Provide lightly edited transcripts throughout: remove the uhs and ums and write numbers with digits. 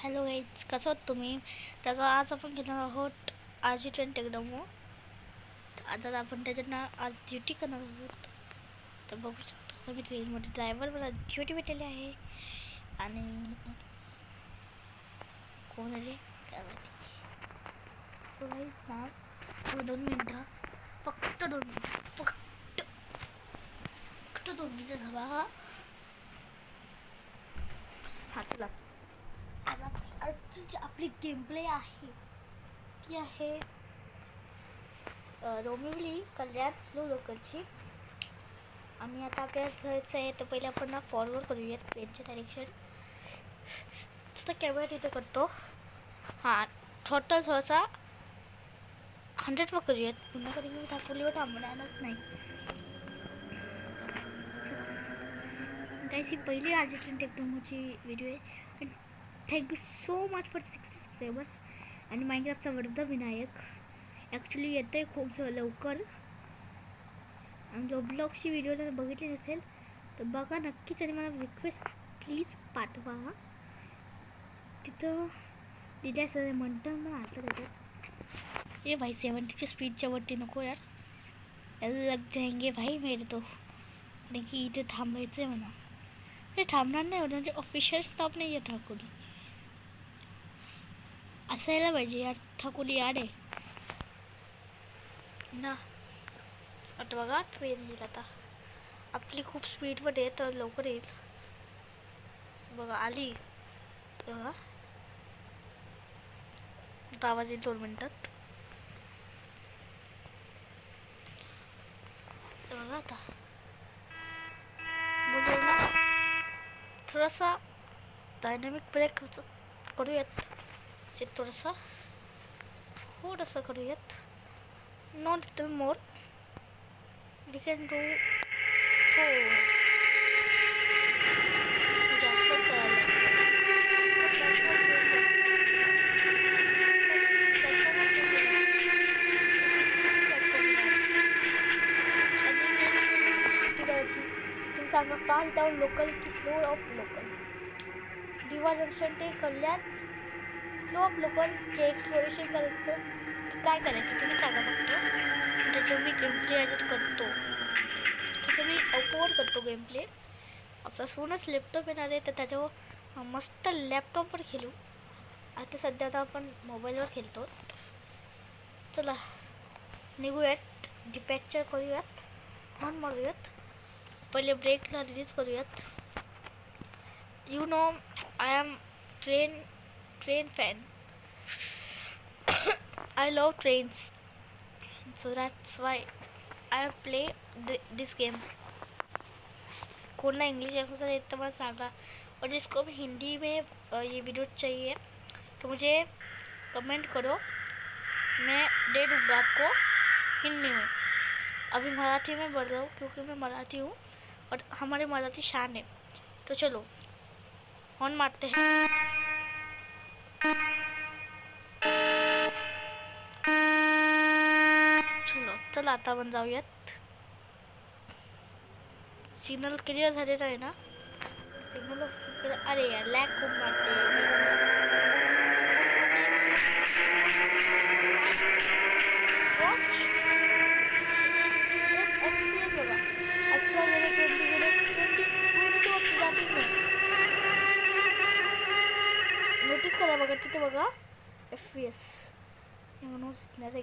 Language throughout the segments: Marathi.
हॅलो गाईज, कसं आहात तुम्ही? त्याचा आज आपण घेणार आहोत RG20 टेक्नोमो. आज आपण त्याच्यानं आज ड्युटी करणार आहोत. तर बघू शकता तुम्ही ट्रेनमध्ये ड्रायव्हर मला ड्युटी भेटलेली आहे. आणि कोण आहे काय माहिती. सो गाईज ना 2 मिनटं, फक्त 2 मिनटं, फक्त 2 मिनटं थांबा. हा चला, आज आजची जी आपली गेम प्ले आहे ती आहे डोंबिवली कल्याण स्लो लोकलची. आणि आता आपल्याला जायचं आहे, तर पहिले आपण ना फॉरवर्ड करूयात ट्रेनच्या डायरेक्शन. तर कॅमेरा तिथे करतो. हां, थोडासा 100वर करूयात. पुन्हा कधी मी दाखवलीवर थांबणारच नाही. ही पहिली RG20 टेक्नोमोची व्हिडिओ आहे. Thank you so much for 60 subscribers. आणि माइनक्राफ्टचा वर्धा विनायक ॲक्च्युली येतं आहे खूप लवकर. आणि जो ब्लॉगची व्हिडिओ जर बघितली नसेल तर बघा नक्कीच. आणि मला रिक्वेस्ट प्लीज पाठवा. तिथं डिजाय सर म्हणतं मला आता त्याच्यात ये भाई 70ची स्पीडच्या वरती नको यार, लग जाएंगे भाई मेरे तो. आणि की इथे थांबायचं आहे म्हणा. हे थांबणार नाही होतं, म्हणजे ऑफिशियल स्टॉप नाही आहे ठाकोली. असायला पाहिजे यार, ठाकोली यार आहे ना. आता बघा ट्रेन येईल. आता आपली खूप स्पीडमध्ये आहे तर लवकर येईल. बघा आली. बघा आता आवाज येईल 2 मिनटात. बघा आता बघूया. थोडासा डायनामिक ब्रेक करूयात. थोडंसं करूयात. Not little more, we can do 4. जास्त करायला तुम्ही सांगा फास्ट डाऊन लोकल की slow up local. Diva junction ते कल्याण स्लो अप लोकल के एक्सप्लोरेशन करायचं की काय करायचं तुम्ही सांगा फक्त. त्याच्यावर मी गेम प्ले याच्यात करतो. तसं मी अपलोड करतो गेम प्ले. आपला सोनच लॅपटॉप येणार आहे तर त्याच्यावर मस्त लॅपटॉपवर खेळू. आता सध्या आता आपण मोबाईलवर खेळतो. चला निघूयात, डिपॅक्चर करूयात, हॉर्न मारूयात. पहिले ब्रेकला रिलीज करूयात. You know I am train fan. I love trains, so that's why I play this game. कोना इंग्लिश ऐसा है तो बस आगा. और जिसको भी हिंदी में ये वीडियो चाहिए तो मुझे कमेंट करो, मैं दे दूँगा आपको हिंदी में. अभी मराठी में बढ़ रहा हूँ क्योंकि मैं मराठी हूँ और हमारे मराठी शान है. तो चलो हॉर्न मारते हैं. चला आता आपण जाऊयात. सिग्नल क्लिअर झालेला आहे ना. सिग्नल असलं. अरे यार लॅग खूप मारते. बघा अच्छा नोटीस करा बघा तिथे बघा FPS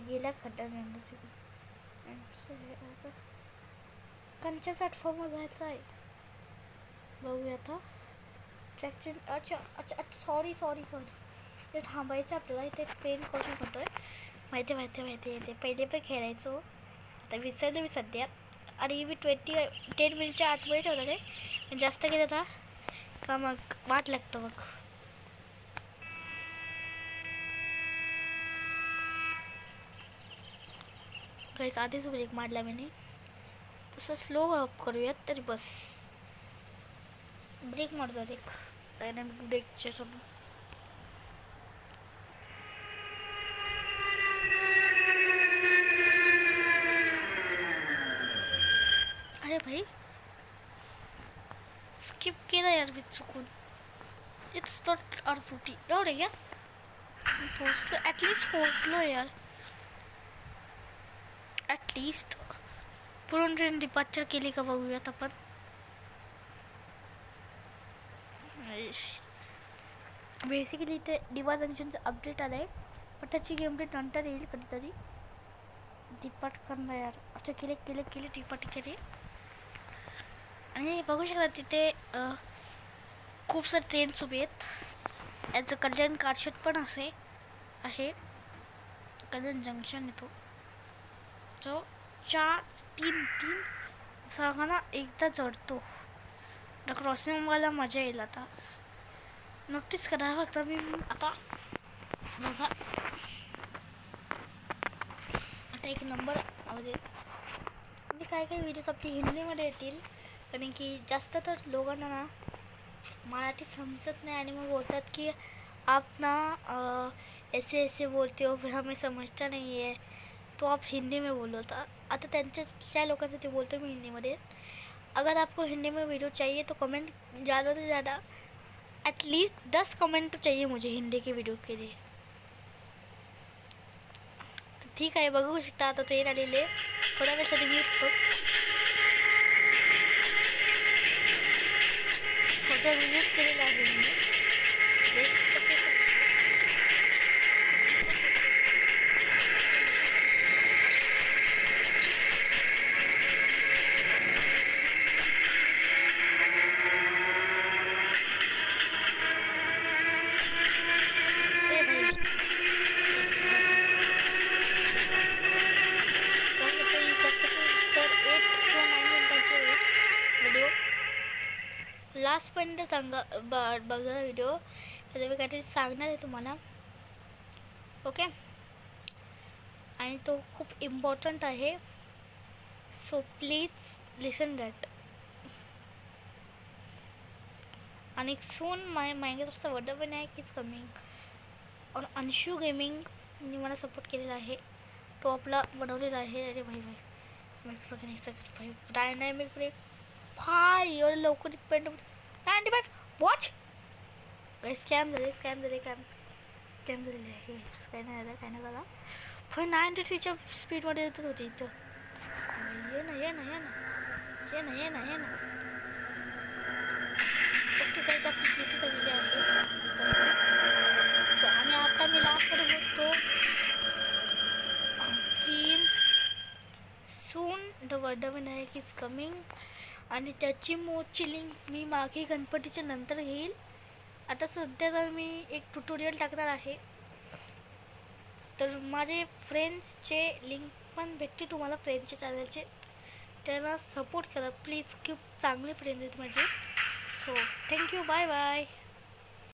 गेल्या खड्ड्यात. कंच्या प्लॅटफॉर्मवर जायचं आहे. बघूया आता ट्रॅक्शन. अच्छा सॉरी ते थांबायचं आपल्याला. इथे ट्रेन करून होतो आहे. माहिती ते पहिले पण खेळायचो. आता विसरलो मी सध्या. आणि मी 10 मिनिटच्या आतमध्ये ठेवलं ते. जास्त केलं ना का मग वाट लागतं मग. काहीच आधीच ब्रेक मारला मी. तसं स्लो अप करूयात तरी बस. ब्रेक मारतात एक डायनामिक ब्रेकच्या सोडून. अरे भाई स्किप केलं यार मी चुकून. It's not our duty. जाऊ दे, पोचलो, ॲटलिस्ट पोचलो यार. ॲटलिस्ट पुढून ट्रेन डिपार्चर केली का बघूयात आपण. बेसिकली इथे डिवा जंक्शनचं अपडेट आलं आहे, पण त्याची गेम प्ले नंतर येईल कधीतरी. डिपार्ट करणं यार, असं केले डिपार्ट केले. आणि बघू शकता तिथे खूप सारे ट्रेन्स उभे आहेत. याचं कल्याण कारशेड पण असे आहे. कल्याण जंक्शन येतो जो 4-3 सगळ्यांना एकदा चढतो. तर क्रॉसिंग मला मजा येईल. आता नोटीस करा फक्त मी आता बघा, आता एक नंबर म्हणजे काही व्हिडिओज आपली हिंदीमध्ये येतील, कारण की जास्त तर लोकांना ना मराठी समजत नाही आणि मग बोलतात की आप ना ऐसे ऐसे बोलते हो, फिर हमें समझता नहीं है, तो आप हिंदी में बोलो. आता त्या लोकांसाठी बोलतो मी हिंदीमध्ये. अगर आपको हिंदी में वीडियो चाहिए तो कमेंट ज़्यादा से ज़्यादा एटलीस्ट 10 कमेंट तो चाहिए मुझे हिंदी के वीडियो के लिए. तो ठीक आहे, बघू शकता आता ट्रेन आलेले. थोड्या वेळासाठी मी फोटो रिलीज केलेला आहे मी. लास्टपर्यंत सांगा, बघा व्हिडिओ, त्याचा मी काहीतरी सांगणार आहे तुम्हाला. ओके, आणि तो खूप इम्पॉर्टंट आहे. So please listen that. आणि सून मायक्रोसॉफ्टचा वर्डविनायक इज कमिंग. और अंशू गेमिंगने मला सपोर्ट केलेला आहे. तो आपला बनवलेला आहे. अरे भाई भाई डायनॅमिक ब्रेक 5 इयर लवकर इथपर्यंत 95 वॉच. स्कॅम झाले आहे. काय नाही झाला. 93च्या स्पीडमध्ये येतच होती इथं. ये ना ओके काहीच आपली ड्युटी चाललेली आहे. आणि आता मी लास्टमध्ये बोलतो की सून द वर्डविनायक इज कमिंग. आणि त्याची मोडची लिंक मी मागे गणपतीच्या नंतर घेईल. आता सध्या तर मी एक ट्युटोरियल टाकणार आहे, तर माझे फ्रेंड्सचे लिंक पण भेटते तुम्हाला, फ्रेंड्सचे चॅनलचे. त्यांना सपोर्ट करा प्लीज. खूप चांगले फ्रेंड्स आहेत माझे. So thank you, bye bye.